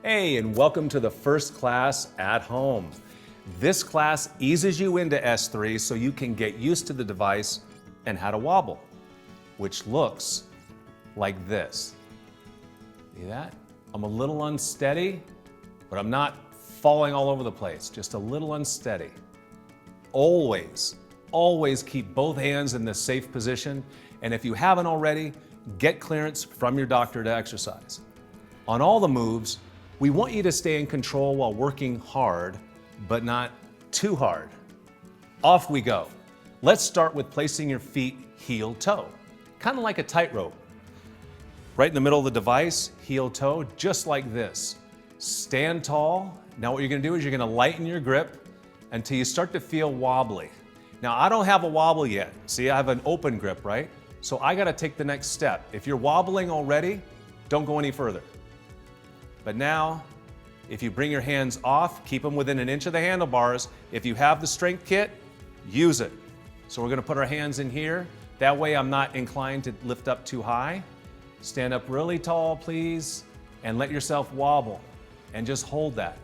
Hey, and welcome to the First Class at Home. This class eases you into S3 so you can get used to the device and how to wobble, which looks like this. See that? I'm a little unsteady, but I'm not falling all over the place, just a little unsteady. Always keep both hands in the safe position, and if you haven't already, get clearance from your doctor to exercise. On all the moves, we want you to stay in control while working hard, but not too hard. Off we go. Let's start with placing your feet heel-toe, kind of like a tightrope. Right in the middle of the device, heel-toe, just like this. Stand tall. Now what you're gonna do is you're gonna lighten your grip until you start to feel wobbly. Now I don't have a wobble yet. See, I have an open grip, right? So I gotta take the next step. If you're wobbling already, don't go any further. But now, if you bring your hands off, keep them within an inch of the handlebars. If you have the strength kit, use it. So we're gonna put our hands in here. That way I'm not inclined to lift up too high. Stand up really tall, please, and let yourself wobble, and just hold that.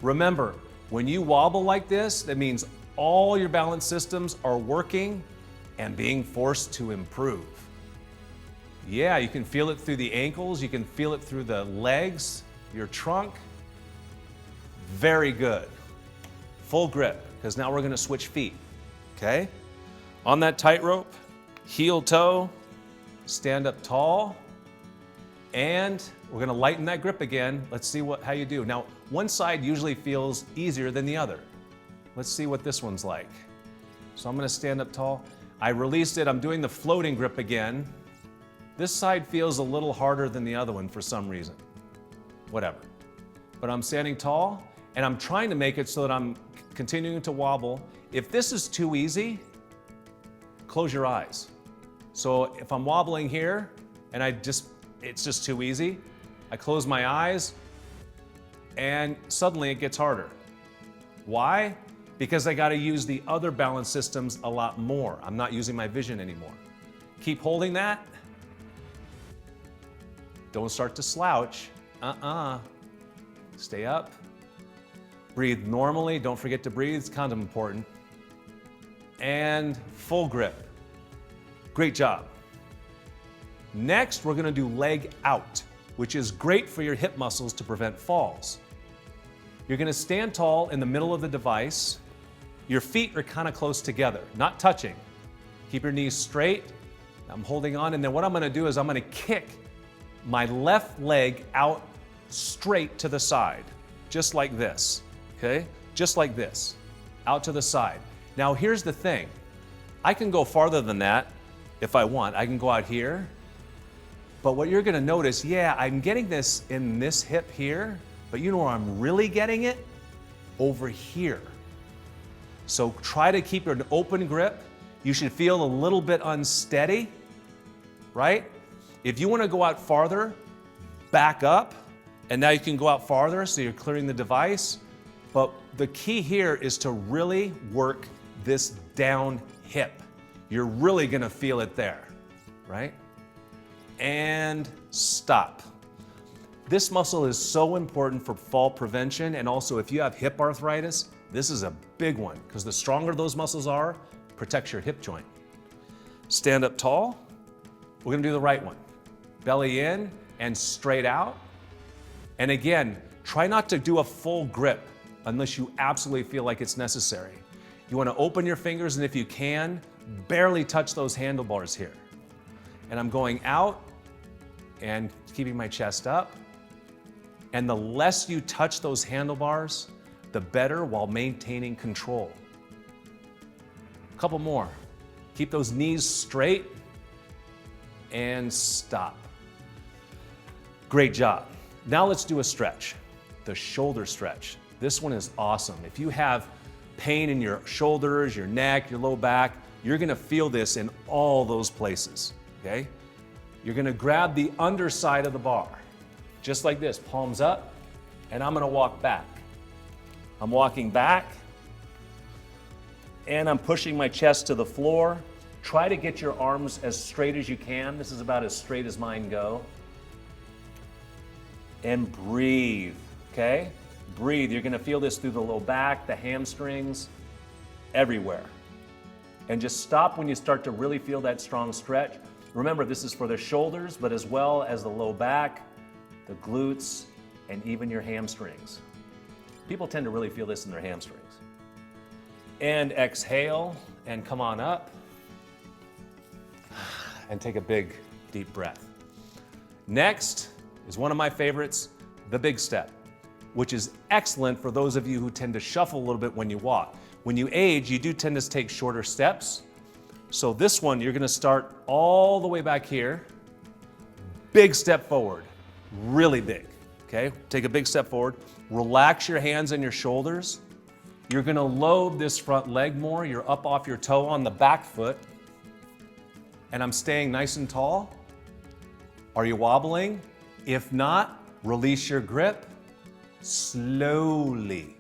Remember, when you wobble like this, that means all your balance systems are working and being forced to improve. Yeah, you can feel it through the ankles, you can feel it through the legs, your trunk. Very good. Full grip, because now we're gonna switch feet, okay? On that tightrope, heel toe, stand up tall, and we're gonna lighten that grip again. Let's see how you do. Now, one side usually feels easier than the other. Let's see what this one's like. So I'm gonna stand up tall. I released it, I'm doing the floating grip again. This side feels a little harder than the other one for some reason. Whatever. But I'm standing tall, and I'm trying to make it so that I'm continuing to wobble. If this is too easy, close your eyes. So if I'm wobbling here, and it's just too easy, I close my eyes, and suddenly it gets harder. Why? Because I gotta use the other balance systems a lot more. I'm not using my vision anymore. Keep holding that. Don't start to slouch. Stay up. Breathe normally. Don't forget to breathe. It's kind of important. And full grip. Great job. Next, we're going to do leg out, which is great for your hip muscles to prevent falls. You're going to stand tall in the middle of the device. Your feet are kind of close together, not touching. Keep your knees straight. I'm holding on, and then what I'm going to do is I'm going to kick my left leg out straight to the side, just like this, okay? Just like this, out to the side. Now here's the thing. I can go farther than that if I want. I can go out here, but what you're gonna notice, yeah, I'm getting this in this hip here, but you know where I'm really getting it? Over here. So try to keep an open grip. You should feel a little bit unsteady, right? If you wanna go out farther, back up, and now you can go out farther, so you're clearing the device. But the key here is to really work this down hip. You're really gonna feel it there, right? And stop. This muscle is so important for fall prevention, and also if you have hip arthritis, this is a big one, because the stronger those muscles are, protects your hip joint. Stand up tall. We're gonna do the right one. Belly in and straight out. And again, try not to do a full grip unless you absolutely feel like it's necessary. You want to open your fingers, and if you can, barely touch those handlebars here. And I'm going out and keeping my chest up. And the less you touch those handlebars, the better, while maintaining control. A couple more. Keep those knees straight and stop. Great job. Now let's do a stretch, the shoulder stretch. This one is awesome. If you have pain in your shoulders, your neck, your low back, you're gonna feel this in all those places, okay? You're gonna grab the underside of the bar, just like this, palms up, and I'm gonna walk back. I'm walking back, and I'm pushing my chest to the floor. Try to get your arms as straight as you can. This is about as straight as mine go. And breathe. okay? Breathe. You're gonna feel this through the low back, the hamstrings, everywhere. And just stop when you start to really feel that strong stretch. Remember, this is for the shoulders, but as well as the low back, the glutes, and even your hamstrings. People tend to really feel this in their hamstrings. And exhale, and come on up. And take a big, deep breath. Next is one of my favorites, the big step, which is excellent for those of you who tend to shuffle a little bit when you walk. When you age, you do tend to take shorter steps. So this one, you're gonna start all the way back here. Big step forward, really big, okay? Take a big step forward. Relax your hands and your shoulders. You're gonna load this front leg more. You're up off your toe on the back foot. And I'm staying nice and tall. Are you wobbling? If not, release your grip slowly.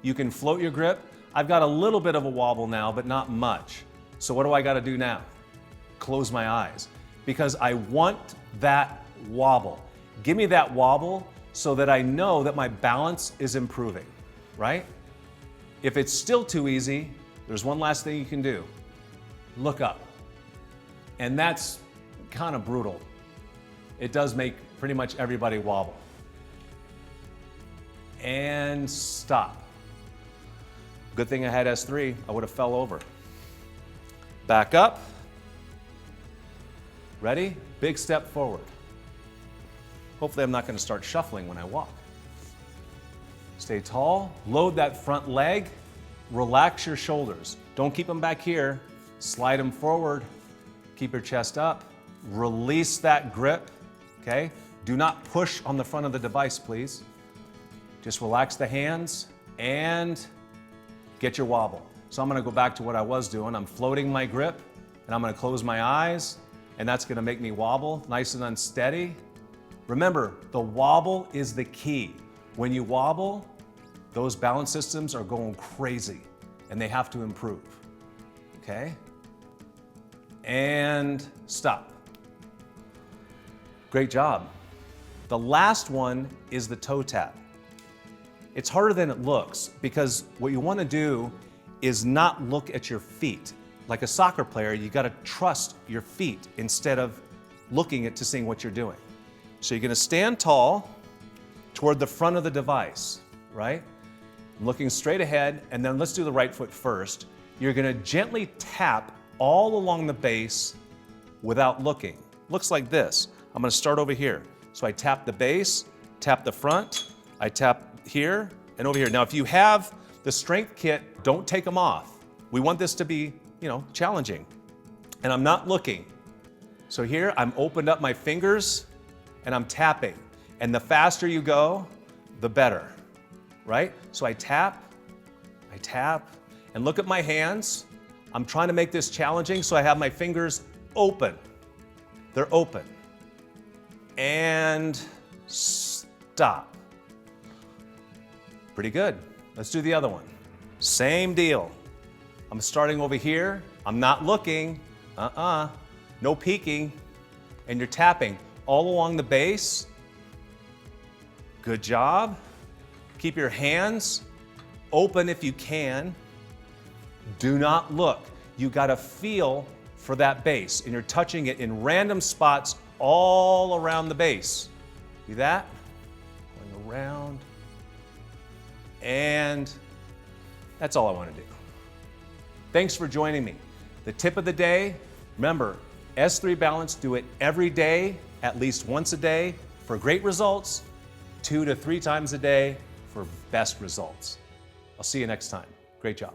You can float your grip. I've got a little bit of a wobble now, but not much. So what do I gotta do now? Close my eyes, because I want that wobble. Give me that wobble so that I know that my balance is improving, right? If it's still too easy, there's one last thing you can do. Look up. And that's kind of brutal. It does make pretty much everybody wobble. And stop. Good thing I had S3, I would have fell over. Back up. Ready? Big step forward. Hopefully I'm not going to start shuffling when I walk. Stay tall, load that front leg, relax your shoulders. Don't keep them back here, slide them forward, keep your chest up, release that grip, okay? Do not push on the front of the device, please. Just relax the hands and get your wobble. So I'm gonna go back to what I was doing. I'm floating my grip and I'm gonna close my eyes, and that's gonna make me wobble nice and unsteady. Remember, the wobble is the key. When you wobble, those balance systems are going crazy and they have to improve, okay? And stop. Great job. The last one is the toe tap. It's harder than it looks, because what you want to do is not look at your feet. Like a soccer player, you got to trust your feet instead of looking to seeing what you're doing. So you're going to stand tall toward the front of the device, right? Looking straight ahead, and then let's do the right foot first. You're going to gently tap all along the base without looking. Looks like this. I'm going to start over here. So I tap the base, tap the front, I tap here and over here. Now, if you have the strength kit, don't take them off. We want this to be, challenging. And I'm not looking. So here, I'm opened up my fingers and I'm tapping. And the faster you go, the better, right? So I tap, and look at my hands. I'm trying to make this challenging, so I have my fingers open. They're open. And stop. Pretty good. Let's do the other one. Same deal. I'm starting over here. I'm not looking. No peeking. And you're tapping all along the base. Good job. Keep your hands open if you can. Do not look. You got to feel for that base, and you're touching it in random spots all around the base. See that? Going around. And that's all I want to do. Thanks for joining me. The tip of the day, remember, S3 Balance, do it every day, at least once a day for great results, 2 to 3 times a day for best results. I'll see you next time. Great job.